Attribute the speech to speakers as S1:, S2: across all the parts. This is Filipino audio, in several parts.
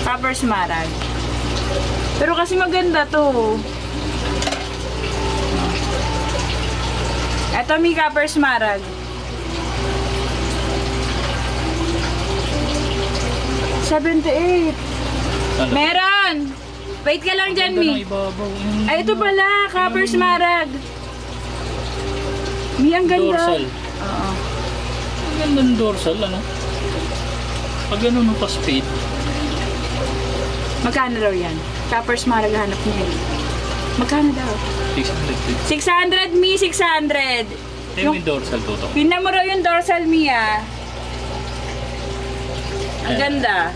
S1: Copper Smaragd. Pero kasi maganda to. Ito may Copper Smaragd. $78.
S2: Ano?
S1: Meron! Wait ka lang dyan, Mi. Ay, ito pala. Copper Smaragd. Mi, ang ganda.
S2: Dorsal.
S1: Oo.
S2: Ang ganda ng dorsal, ano? Pag ganun ng pa-speed.
S1: Magkano daw yan? Copper Smaragd hanap niya. Magkano daw?
S2: 600.
S1: 600, Mi. 600.
S2: Yung dorsal tutok.
S1: Tingnan mo raw yung dorsal, Mi, ah. Ang
S2: Ayan.
S1: ganda.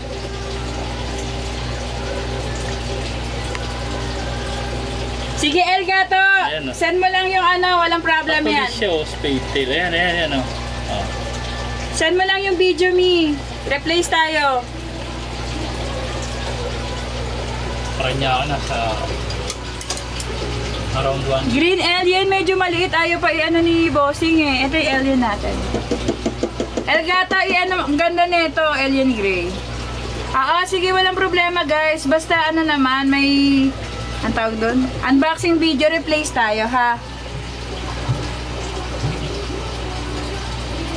S1: Sige, Elgato.
S2: Ayan, oh.
S1: Send mo lang yung ano. Walang problem yan.
S2: Patuloy siya, oh. Spade tail. Ayan, oh. Oh.
S1: Send mo lang yung video, Mi. Replace tayo.
S2: Parang niya ako na sa around 1.
S1: Green alien, medyo maliit. Ayaw pa i-ano ni Bossing eh. Ito yung alien natin. Elgato, i-ano. Ang ganda nito, alien gray. Sige, walang problema guys. Basta ano naman, may... Ang tawag doon? Unboxing video, replace tayo ha.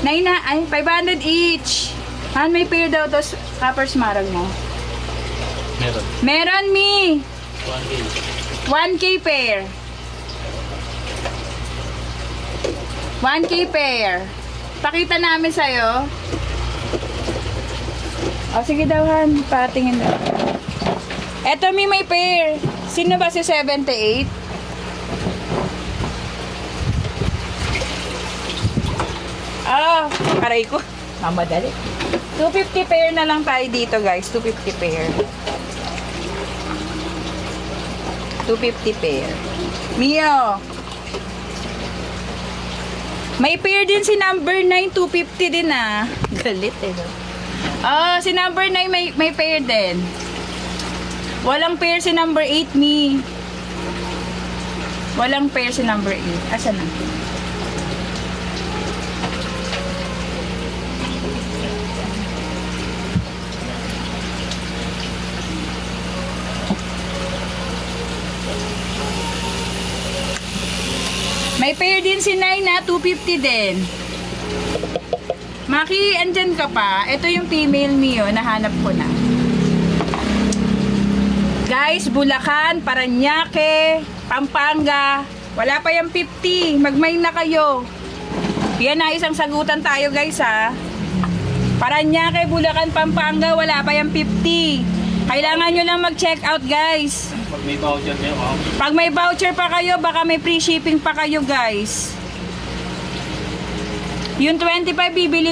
S1: 500 each. Han, may pair daw to. Copper Smaragd mo.
S2: Meron.
S1: Meron, Mi.
S2: 1K.
S1: 1K pair. 1K pair. Pakita namin sa'yo. Sige daw, Han. Patingin daw. Eto, Mi, may pair. Sino ba si 78? Aray ko. Mamadali. 250 pair na lang tayo dito, guys. 250 pair. 250 pair. Mio. May pair din si number 9, 250 din ah. Galit eh. Si number 9 may pair din. Walang pair si number 8, Mi. Walang pair si number 8. Asan na? May pair din si 9 na 250 din. Maki, andyan ka pa. Ito yung female Mio, nahanap ko na. Guys, Bulacan, Parañaque, Pampanga. Wala pa yung 50. Magmay na kayo. Yan na, isang sagutan tayo guys ha. Parañaque, Bulacan, Pampanga. Wala pa yung 50. Kailangan nyo lang mag-check out guys.
S2: Pag may voucher kayo,
S1: Pag may voucher pa kayo, baka may free shipping pa kayo guys. Yung 25 bibili